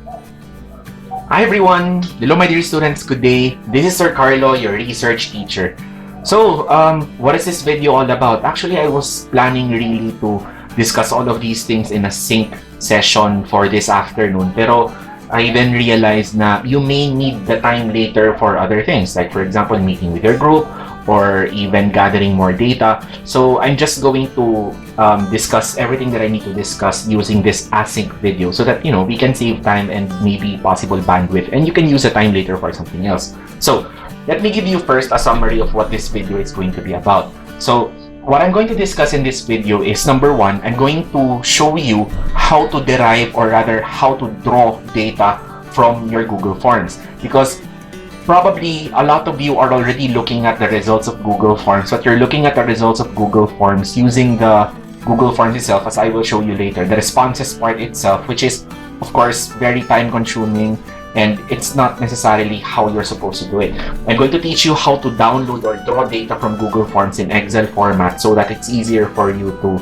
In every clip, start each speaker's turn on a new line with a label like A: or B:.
A: Hi everyone! Hello my dear students, good day. This is Sir Carlo, your research teacher. So, what is this video all about? Actually, I was planning really to discuss all of these things in a sync session for this afternoon. Pero I then realized na you may need the time later for other things. Like for example, meeting with your group or even gathering more data. So I'm just going to discuss everything that I need to discuss using this async video so that, we can save time and maybe possible bandwidth, and you can use the time later for something else. So let me give you first a summary of what this video is going to be about. So what I'm going to discuss in this video is, number one, I'm going to show you how to derive, or rather how to draw data from your Google Forms, because probably a lot of you are already looking at the results of Google Forms, but you're looking at the results of Google Forms using the Google Forms itself, as I will show you later, the responses part itself, which is of course very time consuming, and it's not necessarily how you're supposed to do it. I'm going to teach you how to download or draw data from Google Forms in Excel format so that it's easier for you to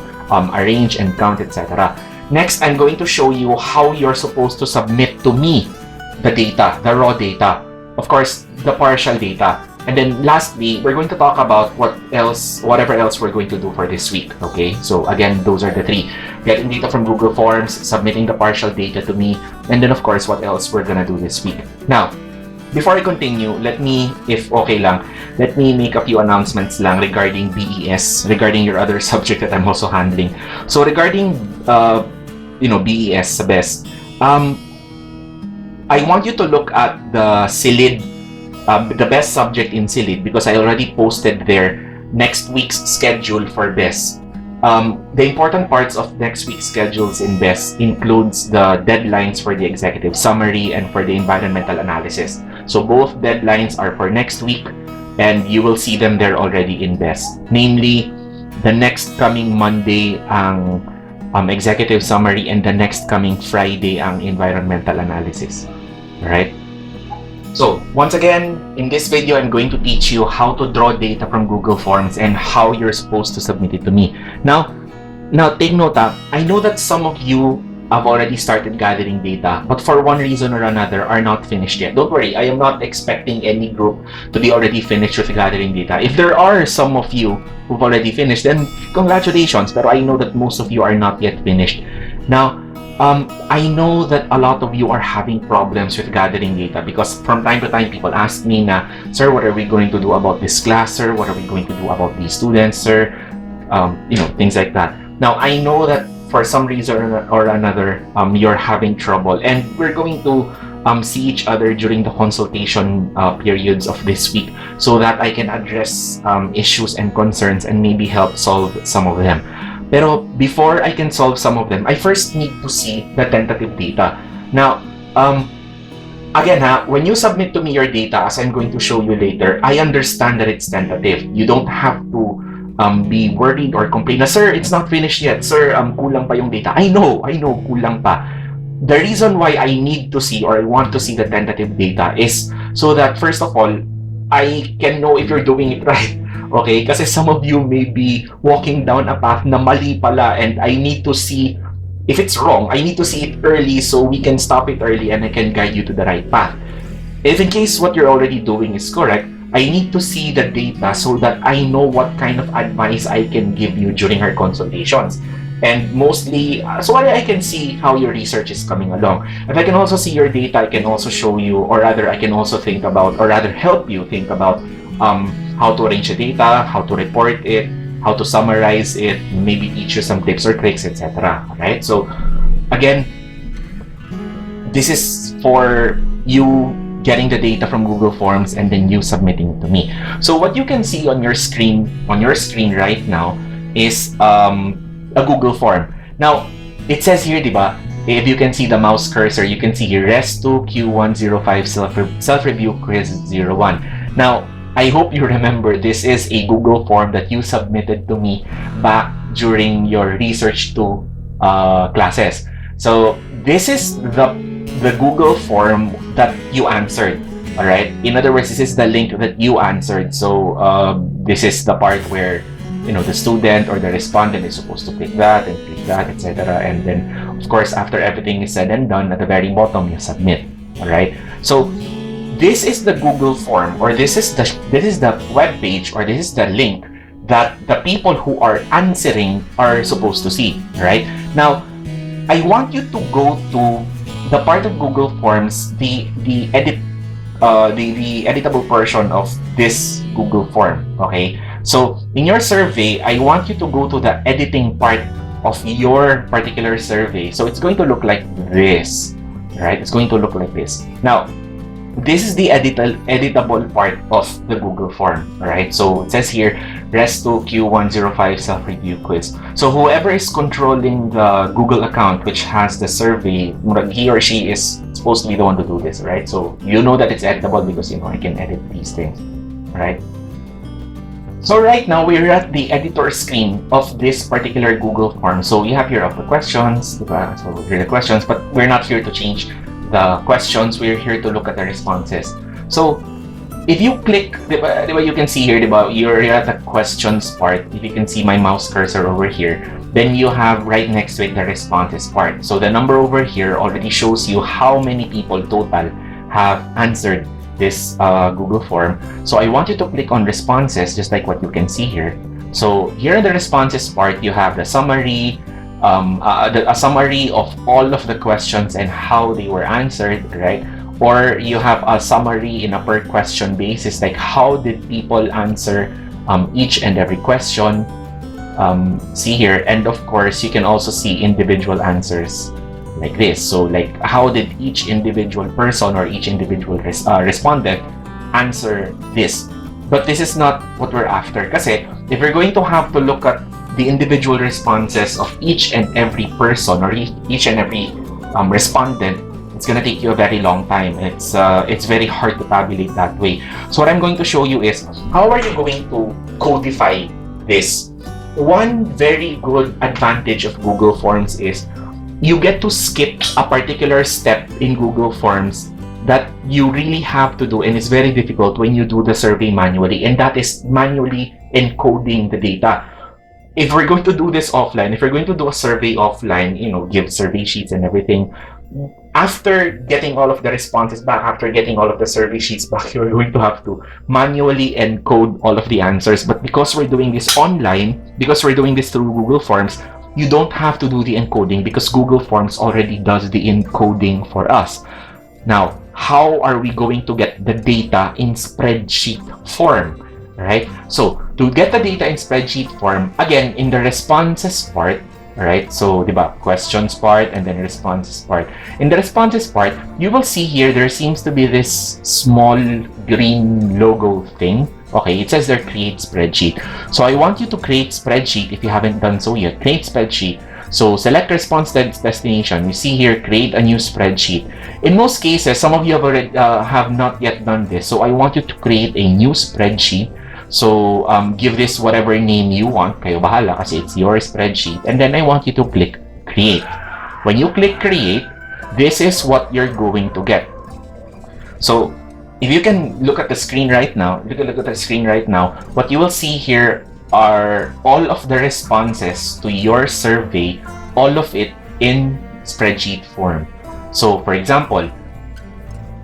A: arrange and count, etc. Next, I'm going to show you how you're supposed to submit to me the data, the raw data, of course, the partial data. And then lastly, we're going to talk about whatever else we're going to do for this week, okay? So again, those are the three. Getting data from Google Forms, submitting the partial data to me, and then of course, what else we're gonna do this week. Now, before I continue, let me, if okay lang, let me make a few announcements lang regarding BES, regarding your other subject that I'm also handling. So regarding, BES sa best, I want you to look at the SILID, the best subject in SILID, because I already posted there next week's schedule for BEST. The important parts of next week's schedules in BEST includes the deadlines for the executive summary and for the environmental analysis. So both deadlines are for next week, and you will see them there already in BEST. Namely, the next coming Monday ang executive summary, and the next coming Friday ang environmental analysis. Alright? So, once again, in this video, I'm going to teach you how to draw data from Google Forms and how you're supposed to submit it to me. Now take note, I know that some of you have already started gathering data, but for one reason or another are not finished yet. Don't worry, I am not expecting any group to be already finished with gathering data. If there are some of you who've already finished, then congratulations, but I know that most of you are not yet finished. Now, I know that a lot of you are having problems with gathering data, because from time to time people ask me na, sir, what are we going to do about this class, sir? What are we going to do about these students, sir? Things like that. Now, I know that for some reason or another, you're having trouble, and we're going to see each other during the consultation periods of this week so that I can address issues and concerns and maybe help solve some of them. Pero before I can solve some of them, I first need to see the tentative data. Now, again when you submit to me your data, as I'm going to show you later, I understand that it's tentative. You don't have to be worried or complain na, sir, it's not finished yet. Sir, kulang pa yung data. I know, kulang pa. The reason why I need to see, or I want to see the tentative data, is so that first of all, I can know if you're doing it right. Okay? Kasi some of you may be walking down a path na mali pala, and I need to see if it's wrong. I need to see it early so we can stop it early and I can guide you to the right path. If in case what you're already doing is correct, I need to see the data so that I know what kind of advice I can give you during our consultations. And mostly, so I can see how your research is coming along. If I can also see your data, I can also show you, or rather I can also think about, or rather help you think about how to arrange the data, how to report it, how to summarize it, maybe teach you some tips or tricks, etc. Alright, so again, this is for you getting the data from Google Forms and then you submitting it to me. So what you can see on your screen right now is a Google form. Now, it says here, diba, if you can see the mouse cursor, you can see here RESPROQ305V self-review quiz 01. Now, I hope you remember this is a Google form that you submitted to me back during your research 2 classes. So this is the Google form that you answered. All right. In other words, this is the link that you answered. So this is the part where the student or the respondent is supposed to click that and click that, etc. And then of course, after everything is said and done, at the very bottom, you submit. All right. So this is the Google form, or this is the web page, or this is the link that the people who are answering are supposed to see. Right. Now, I want you to go to the part of Google Forms, the editable version of this Google form. Okay. So in your survey, I want you to go to the editing part of your particular survey. So it's going to look like this, right? It's going to look like this. Now, this is the editable part of the Google form, right? So it says here, RESPROQ305V self-review quiz. So whoever is controlling the Google account, which has the survey, he or she is supposed to be the one to do this, right? So you know that it's editable because, you know, I can edit these things, right? So right now, we're at the editor screen of this particular Google form. So you have here all the questions, so here are the questions, but we're not here to change the questions. We're here to look at the responses. So if you click, you can see here, you're at the questions part. If you can see my mouse cursor over here, then you have right next to it the responses part. So the number over here already shows you how many people total have answered this Google form. So I want you to click on responses, just like what you can see here. So here in the responses part, you have the summary, a summary of all of the questions and how they were answered, right? Or you have a summary in a per question basis, like how did people answer each and every question. See here, and of course you can also see individual answers like this. So like, how did each individual person or each individual respondent answer this? But this is not what we're after, kasi if we're going to have to look at the individual responses of each and every person or each and every respondent, it's gonna take you a very long time. It's very hard to tabulate that way. So what I'm going to show you is how are you going to codify this. One very good advantage of Google Forms is you get to skip a particular step in Google Forms that you really have to do, and it's very difficult when you do the survey manually, and that is manually encoding the data. If we're going to do this offline, if we're going to do a survey offline, you know, give survey sheets and everything, after getting all of the responses back, after getting all of the survey sheets back, you're going to have to manually encode all of the answers. But because we're doing this online, because we're doing this through Google Forms, you don't have to do the encoding because Google Forms already does the encoding for us. Now, how are we going to get the data in spreadsheet form, right? So, to get the data in spreadsheet form, again, in the responses part, right? So, diba, questions part and then responses part. In the responses part, you will see here, there seems to be this small green logo thing. Okay, it says there, create spreadsheet. So I want you to create spreadsheet if you haven't done so yet. Create spreadsheet. So select response destination. You see here, create a new spreadsheet. In most cases, some of you have already have not yet done this. So I want you to create a new spreadsheet. So give this whatever name you want. Kayo bahala kasi it's your spreadsheet. And then I want you to click create. When you click create, this is what you're going to get. So if you can look at the screen right now, what you will see here are all of the responses to your survey, all of it in spreadsheet form. So for example,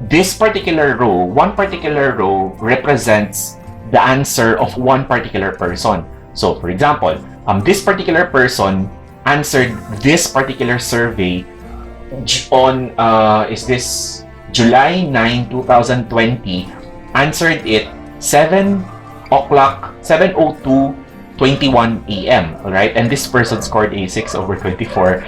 A: this particular row, one particular row represents the answer of one particular person. So for example, this particular person answered this particular survey on, is this July 9, 2020, answered it 7:02:21 a.m. Alright, and this person scored a 6/24.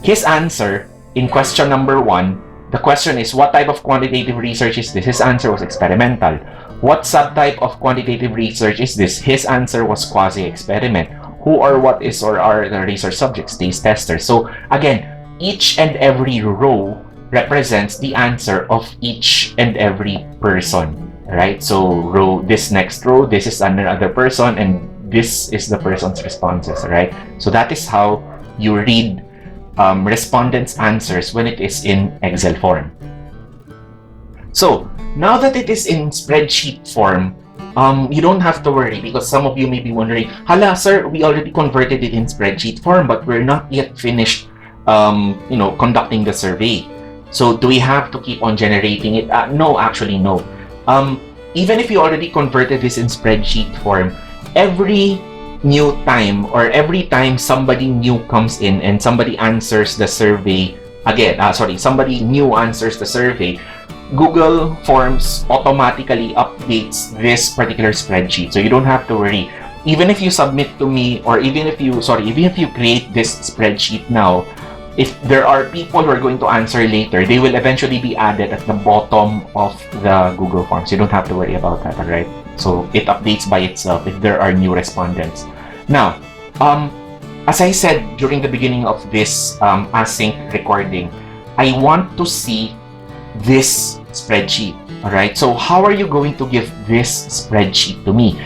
A: His answer in question number 1, the question is, what type of quantitative research is this? His answer was experimental. What subtype of quantitative research is this? His answer was quasi-experiment. Who or what is or are the research subjects? These testers. So again, each and every row represents the answer of each and every person, right? So this next row, this is another person, and this is the person's responses, right? So that is how you read respondents' answers when it is in Excel form. So now that it is in spreadsheet form, you don't have to worry, because some of you may be wondering, hala sir, we already converted it in spreadsheet form, but we're not yet finished conducting the survey. So do we have to keep on generating it? No, actually no. Even if you already converted this in spreadsheet form, every new time or every time somebody new comes in and somebody answers the survey again, somebody new answers the survey, Google Forms automatically updates this particular spreadsheet. So you don't have to worry. Even if you submit to me, or even if you create this spreadsheet now, if there are people who are going to answer later, they will eventually be added at the bottom of the Google Forms. You don't have to worry about that, alright? So it updates by itself if there are new respondents. Now, as I said during the beginning of this async recording, I want to see this spreadsheet, alright? So how are you going to give this spreadsheet to me?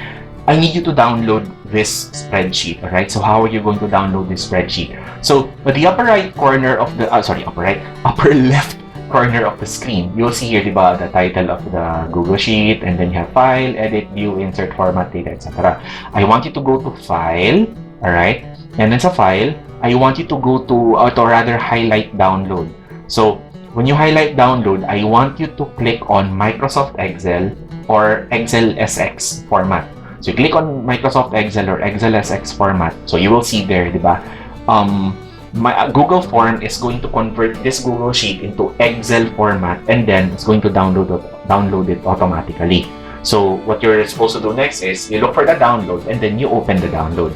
A: I need you to download this spreadsheet, alright? So how are you going to download this spreadsheet? So at the upper right corner of the, upper left corner of the screen, you'll see here, diba, the title of the Google Sheet, and then you have File, Edit, View, Insert, Format, Data, etc. I want you to go to File, alright? And then sa File, I want you to go to, highlight Download. So when you highlight Download, I want you to click on Microsoft Excel or Excel SX format. So you click on Microsoft Excel or Excel SX format. So you will see there, diba? My Google Form is going to convert this Google Sheet into Excel format, and then it's going to download it automatically. So what you're supposed to do next is you look for the download and then you open the download.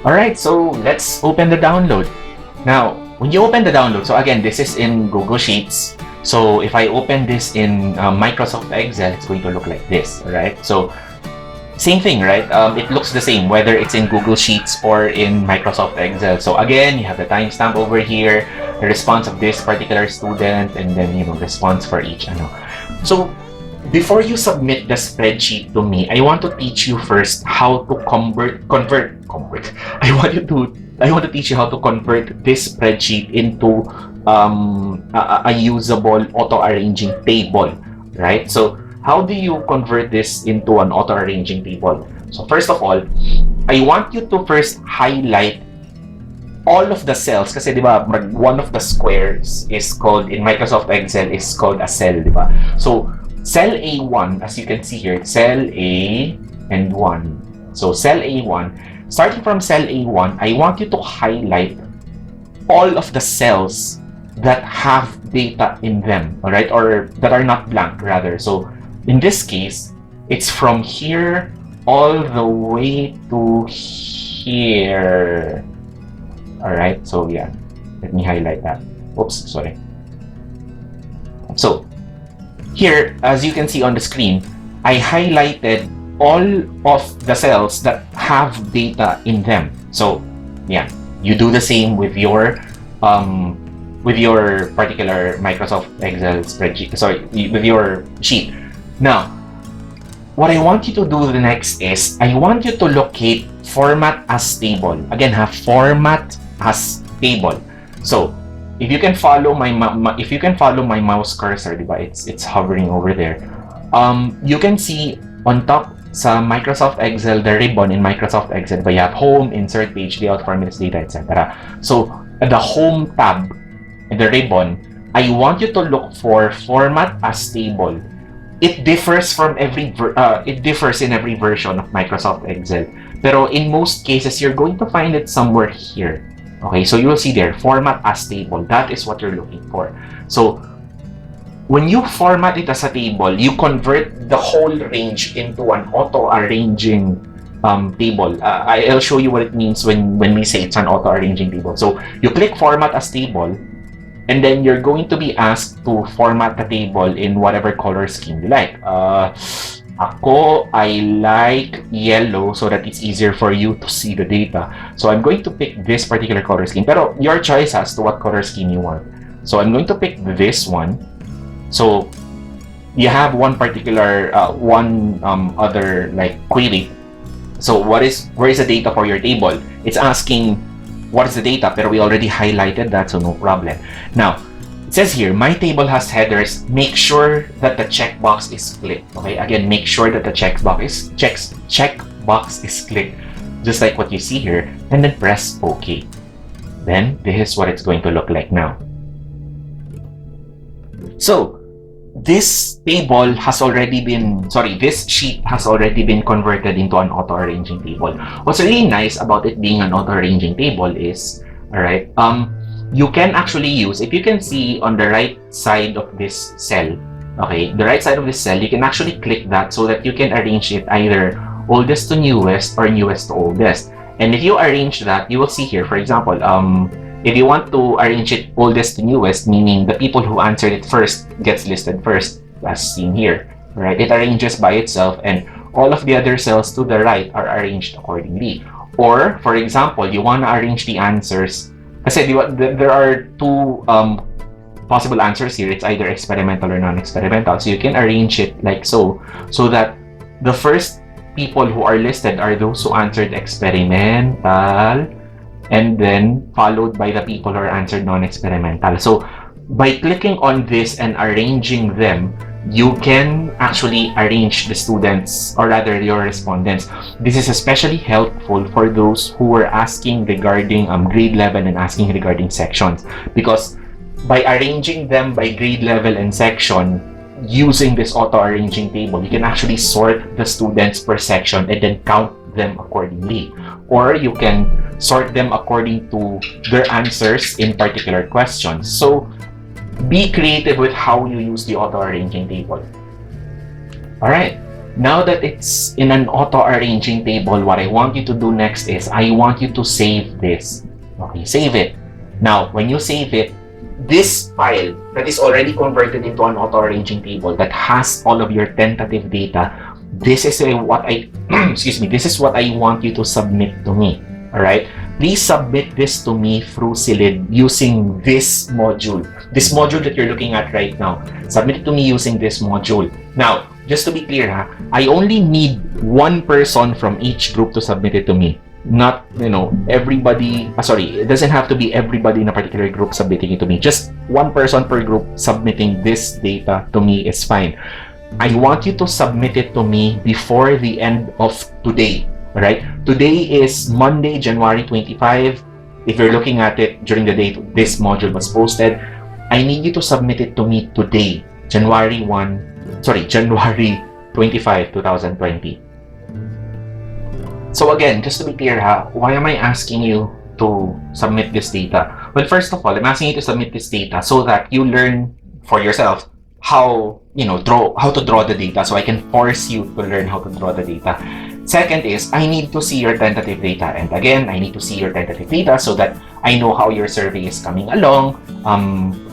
A: Alright, so let's open the download. Now, when you open the download, so again, this is in Google Sheets. So if I open this in Microsoft Excel, it's going to look like this, alright? So same thing, right? It looks the same whether it's in Google Sheets or in Microsoft Excel. So again, you have the timestamp over here, the response of this particular student, and then response for each. So before you submit the spreadsheet to me, I want to teach you first how to convert. I want to teach you how to convert this spreadsheet into a usable auto-arranging table, right? So how do you convert this into an auto-arranging table? So first of all, I want you to first highlight all of the cells, kasi diba, one of the squares is called, in Microsoft Excel, is called a cell, diba? So cell A1, as you can see here, cell A and 1. So cell A1, starting from cell A1, I want you to highlight all of the cells that have data in them, alright? Or that are not blank, rather. So in this case, it's from here all the way to here. Alright, so yeah, let me highlight that. Oops, sorry. So here, as you can see on the screen, I highlighted all of the cells that have data in them. So yeah, you do the same with your particular Microsoft Excel spreadsheet, with your sheet. Now, what I want you to do the next is, I want you to locate format as table. Again, have format as table. So if you can follow my mouse cursor, diba? It's hovering over there. You can see on top sa Microsoft Excel, the ribbon in Microsoft Excel, diba? You have home, insert, page layout, formulas, data, etc. So at the home tab in the ribbon, I want you to look for format as table. It differs in every version of Microsoft Excel. Pero in most cases, you're going to find it somewhere here. Okay, so you will see there, format as table. That is what you're looking for. So when you format it as a table, you convert the whole range into an auto-arranging table. I'll show you what it means when we say it's an auto-arranging table. So you click format as table, and then you're going to be asked to format the table in whatever color scheme you like. I like yellow so that it's easier for you to see the data. So I'm going to pick this particular color scheme. Pero your choice as to what color scheme you want. So I'm going to pick this one. So you have one particular, other like query. So where is the data for your table? It's asking what is the data, pero we already highlighted that, so no problem. Now, it says here, my table has headers. Make sure that the checkbox is clicked. Okay, again, make sure that the checkbox is clicked, just like what you see here, and then press OK. then this is what it's going to look like now. So this table has already been, this sheet has already been converted into an auto-arranging table. What's really nice about it being an auto-arranging table is, you can actually use, if you can see on the right side of this cell, okay, the right side of this cell, you can actually click that so that you can arrange it either oldest to newest or newest to oldest. And if you arrange that, you will see here, for example, if you want to arrange it oldest to newest, meaning the people who answered it first gets listed first, as seen here, right? It arranges by itself, and all of the other cells to the right are arranged accordingly. Or, for example, you want to arrange the answers. Kasi there are two possible answers here. It's either experimental or non-experimental. So you can arrange it like so that the first people who are listed are those who answered experimental, and then followed by the people who are answered non-experimental. So by clicking on this and arranging them, you can actually arrange the students, or rather your respondents. This is especially helpful for those who were asking regarding grade level and asking regarding sections, because by arranging them by grade level and section using this auto-arranging table, you can actually sort the students per section and then count them accordingly. Or you can sort them according to their answers in particular questions. So be creative with how you use the auto-arranging table. Alright, now that it's in an auto-arranging table, what I want you to do next is I want you to save this. Okay, save it. Now, when you save it, this file that is already converted into an auto-arranging table that has all of your tentative data, this is what I this is what I want you to submit to me. All right, please submit this to me through SILID using this module that you're looking at right now. Submit it to me using this module. Now, just to be clear, I only need one person from each group to submit it to me. Not, everybody, it doesn't have to be everybody in a particular group submitting it to me. Just one person per group submitting this data to me is fine. I want you to submit it to me before the end of today. Alright? Today is Monday, January 25. If you're looking at it during the date this module was posted, I need you to submit it to me today, January 25, 2020. So again, just to be clear, why am I asking you to submit this data? Well, first of all, I'm asking you to submit this data so that you learn for yourself how to draw the data, so I can force you to learn how to draw the data. Second is, I need to see your tentative data, and again, I need to see your tentative data so that I know how your survey is coming along.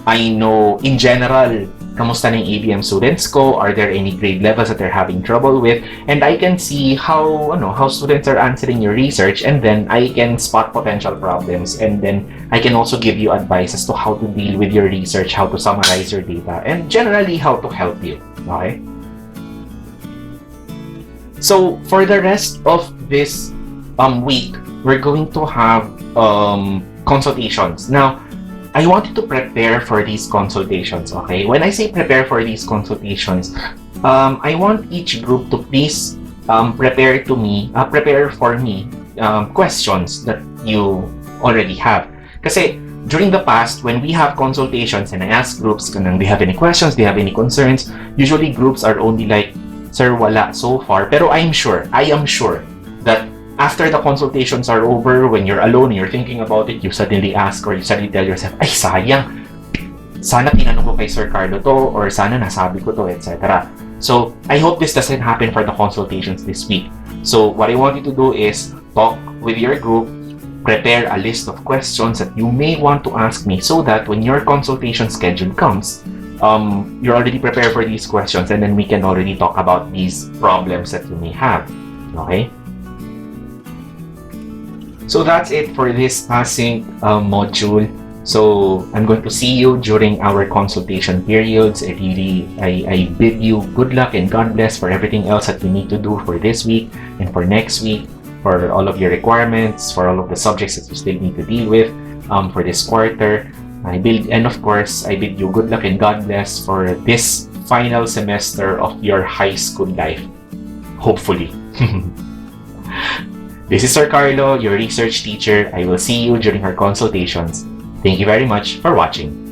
A: I know in general, kamusta na yung ABM students ko? Are there any grade levels that they're having trouble with? And I can see how students are answering your research, and then I can spot potential problems, and then I can also give you advice as to how to deal with your research, how to summarize your data, and generally how to help you. Okay? So for the rest of this week, we're going to have consultations. Now, I want you to prepare for these consultations, okay? When I say prepare for these consultations, I want each group to please prepare for me questions that you already have. Kasi during the past, when we have consultations and I ask groups, do they have any questions, do they have any concerns? Usually groups are only like, sir, wala so far. Pero I am sure that after the consultations are over, when you're alone and you're thinking about it, you suddenly ask or you suddenly tell yourself, ay sayang, sana tinanong ko kay Sir Carlo to, or sana nasabi ko to, etc. So I hope this doesn't happen for the consultations this week. So what I want you to do is talk with your group, prepare a list of questions that you may want to ask me, so that when your consultation schedule comes, you're already prepared for these questions, and then we can already talk about these problems that you may have. Okay? So that's it for this async module. So I'm going to see you during our consultation periods. I bid you good luck and God bless for everything else that you need to do for this week and for next week, for all of your requirements, for all of the subjects that you still need to deal with for this quarter. And of course, I bid you good luck and God bless for this final semester of your high school life. Hopefully. This is Sir Carlo, your research teacher. I will see you during our consultations. Thank you very much for watching.